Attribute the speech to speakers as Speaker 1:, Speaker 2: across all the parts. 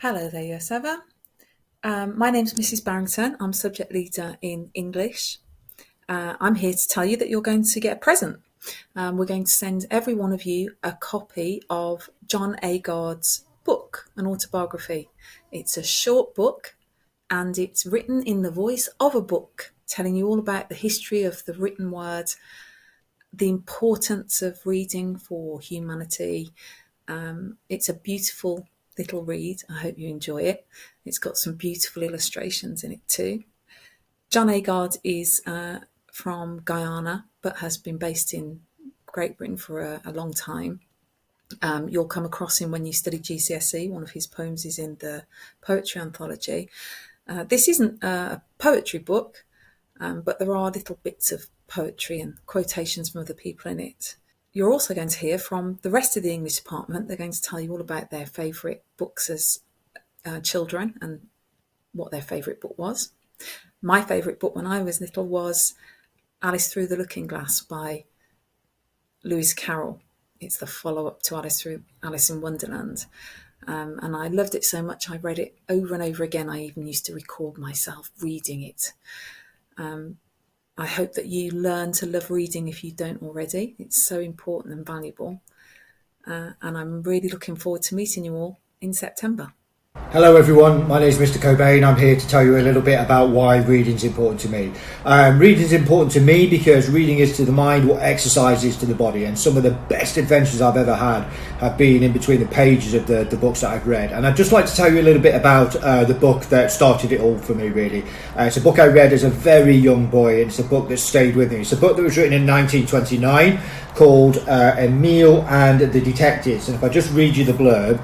Speaker 1: Hello there, Year 7. My name's Mrs. Barrington. I'm subject leader in English. I'm here to tell you that you're going to get a present. We're going to send every one of you a copy of John Agard's book, an autobiography. It's a short book and it's written in the voice of a book, telling you all about the history of the written word, the importance of reading for humanity. It's a beautiful little read. I hope you enjoy it. It's got some beautiful illustrations in it too. John Agard is from Guyana, but has been based in Great Britain for a long time. You'll come across him when you study GCSE. One of his poems is in the poetry anthology. This isn't a poetry book, but there are little bits of poetry and quotations from other people in it. You're also going to hear from the rest of the English department. They're going to tell you all about their favourite books as children and what their favourite book was. My favourite book when I was little was Alice Through the Looking Glass by Lewis Carroll. It's the follow-up to Alice in Wonderland. And I loved it so much I read it over and over again. I even used to record myself reading it. I hope that you learn to love reading if you don't already. It's so important and valuable. And I'm really looking forward to meeting you all in September.
Speaker 2: Hello everyone, my name is Mr. Cobain. I'm here to tell you a little bit about why reading is important to me. Reading is important to me because reading is to the mind what exercise is to the body, and some of the best adventures I've ever had have been in between the pages of the books that I've read. And I'd just like to tell you a little bit about the book that started it all for me, really. It's a book I read as a very young boy, and it's a book that stayed with me. It's a book that was written in 1929 called Emile and the Detectives. And if I just read you the blurb,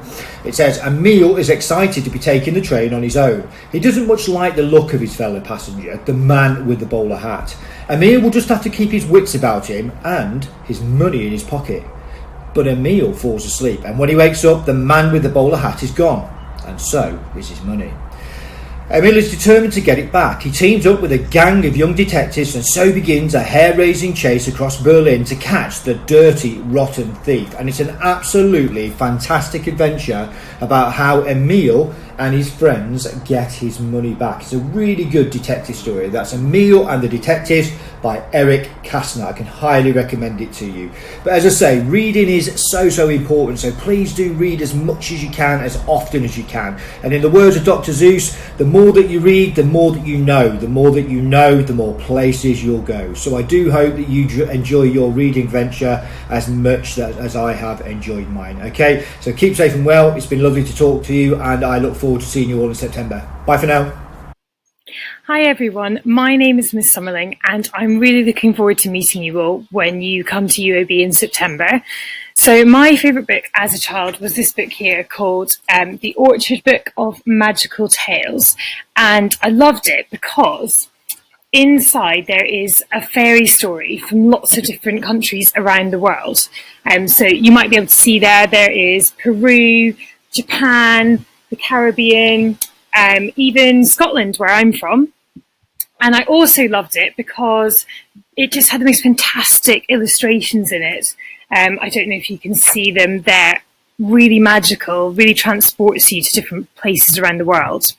Speaker 2: it says, Emile is excited to be taking the train on his own. He doesn't much like the look of his fellow passenger, the man with the bowler hat. Emile will just have to keep his wits about him and his money in his pocket. But Emile falls asleep, and when he wakes up, the man with the bowler hat is gone, and so is his money. Emile is determined to get it back. He teams up with a gang of young detectives and so begins a hair-raising chase across Berlin to catch the dirty, rotten thief. And it's an absolutely fantastic adventure about how Emile and his friends get his money back. It's a really good detective story. That's Emile and the Detectives by Eric Kastner. I can highly recommend it to you. But as I say, reading is so important, so please do read as much as you can, as often as you can. And in the words of Dr. Seuss, the more that you read, the more that you know. The more that you know, the more places you'll go. So I do hope that you enjoy your reading venture as much as I have enjoyed mine. Okay, so keep safe and well. It's been lovely to talk to you, and I look forward to seeing you all in September. Bye for now.
Speaker 3: Hi everyone, my name is Miss Summerling and I'm really looking forward to meeting you all when you come to UOB in September. So my favourite book as a child was this book here called The Orchard Book of Magical Tales, and I loved it because inside there is a fairy story from lots of different countries around the world. So you might be able to see there is Peru, Japan, the Caribbean, even Scotland where I'm from. And I also loved it because it just had the most fantastic illustrations in it. I don't know if you can see them. They're really magical, really transports you to different places around the world.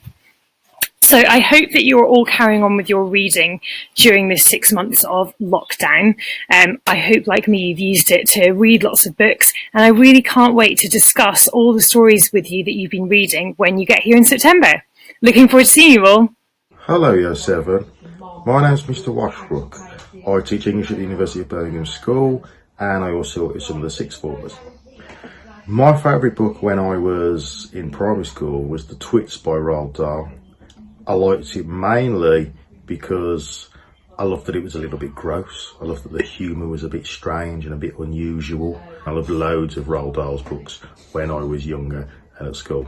Speaker 3: So I hope that you're all carrying on with your reading during this 6 months of lockdown. I hope, like me, you've used it to read lots of books. And I really can't wait to discuss all the stories with you that you've been reading when you get here in September. Looking forward to seeing you all.
Speaker 4: Hello Year 7, my name's Mr Washbrook. I teach English at the University of Birmingham School and I also teach some of the sixth formers. My favourite book when I was in primary school was The Twits by Roald Dahl. I liked it mainly because I loved that it was a little bit gross. I loved that the humour was a bit strange and a bit unusual. I loved loads of Roald Dahl's books when I was younger and at school.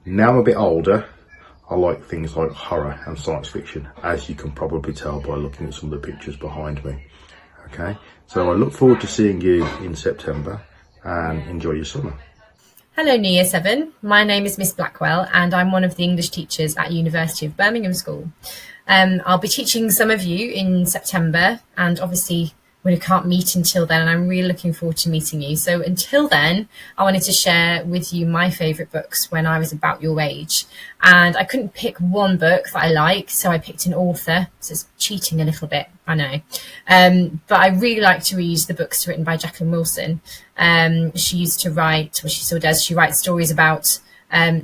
Speaker 4: Now I'm a bit older, I like things like horror and science fiction, as you can probably tell by looking at some of the pictures behind me. Okay, so I look forward to seeing you in September and enjoy your summer.
Speaker 5: Hello New Year 7, my name is Miss Blackwell and I'm one of the English teachers at University of Birmingham School. I'll be teaching some of you in September and obviously we can't meet until then, and I'm really looking forward to meeting you. So until then, I wanted to share with you my favourite books when I was about your age. And I couldn't pick one book that I like, so I picked an author. So it's cheating a little bit, I know. But I really like to read the books written by Jacqueline Wilson. She used to write, well, she still does, she writes stories about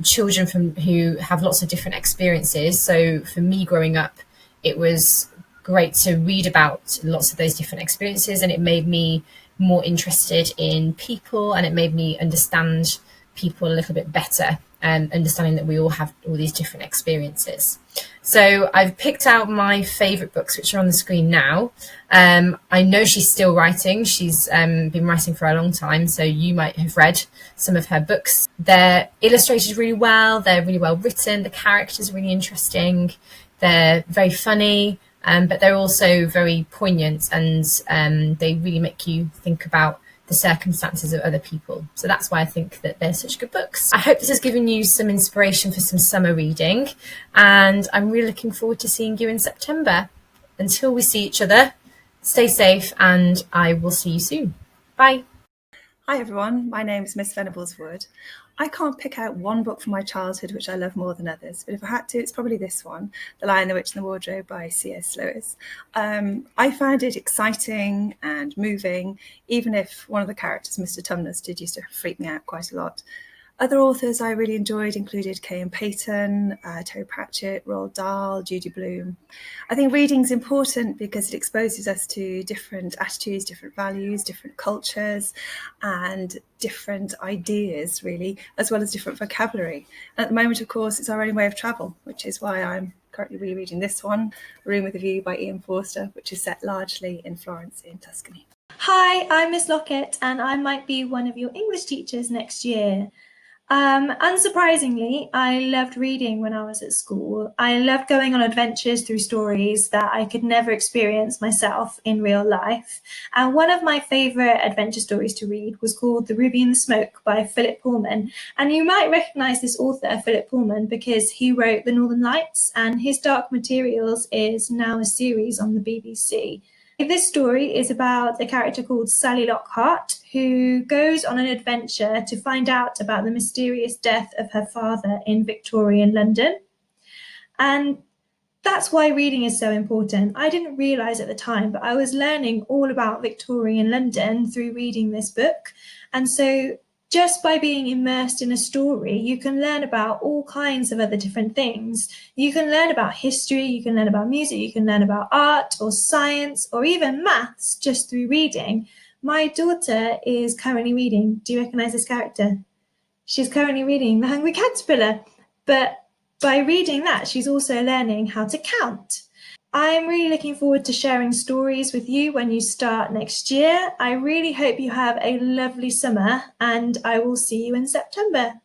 Speaker 5: children who have lots of different experiences. So for me growing up, it was great to read about lots of those different experiences, and it made me more interested in people, and it made me understand people a little bit better, understanding that we all have all these different experiences. So I've picked out my favourite books, which are on the screen now. I know she's still writing. She's been writing for a long time, so you might have read some of her books. They're illustrated really well. They're really well written. The characters are really interesting. They're very funny, but they're also very poignant, and they really make you think about the circumstances of other people. So that's why I think that they're such good books. I hope this has given you some inspiration for some summer reading, and I'm really looking forward to seeing you in September. Until we see each other, stay safe, and I will see you soon. Bye.
Speaker 6: Hi everyone, my name is Miss Venableswood. I can't pick out one book from my childhood which I love more than others, but if I had to, it's probably this one, The Lion, the Witch and the Wardrobe by C.S. Lewis. I found it exciting and moving, even if one of the characters, Mr. Tumnus, did used to freak me out quite a lot. Other authors I really enjoyed included K.M. Payton, Terry Pratchett, Roald Dahl, Judy Blume. I think reading's important because it exposes us to different attitudes, different values, different cultures, and different ideas, really, as well as different vocabulary. And at the moment, of course, it's our only way of travel, which is why I'm currently rereading this one, A Room with a View by Ian Forster, which is set largely in Florence in Tuscany.
Speaker 7: Hi, I'm Miss Lockett, and I might be one of your English teachers next year. Unsurprisingly, I loved reading when I was at school. I loved going on adventures through stories that I could never experience myself in real life. And one of my favourite adventure stories to read was called The Ruby and the Smoke by Philip Pullman. And you might recognise this author, Philip Pullman, because he wrote The Northern Lights, and his Dark Materials is now a series on the BBC. This story is about a character called Sally Lockhart, who goes on an adventure to find out about the mysterious death of her father in Victorian London. And that's why reading is so important. I didn't realise at the time, but I was learning all about Victorian London through reading this book. And so just by being immersed in a story, you can learn about all kinds of other different things. You can learn about history, you can learn about music, you can learn about art or science or even maths just through reading. My daughter is currently reading, do you recognise this character? She's currently reading The Hungry Caterpillar, but by reading that, she's also learning how to count. I'm really looking forward to sharing stories with you when you start next year. I really hope you have a lovely summer, and I will see you in September.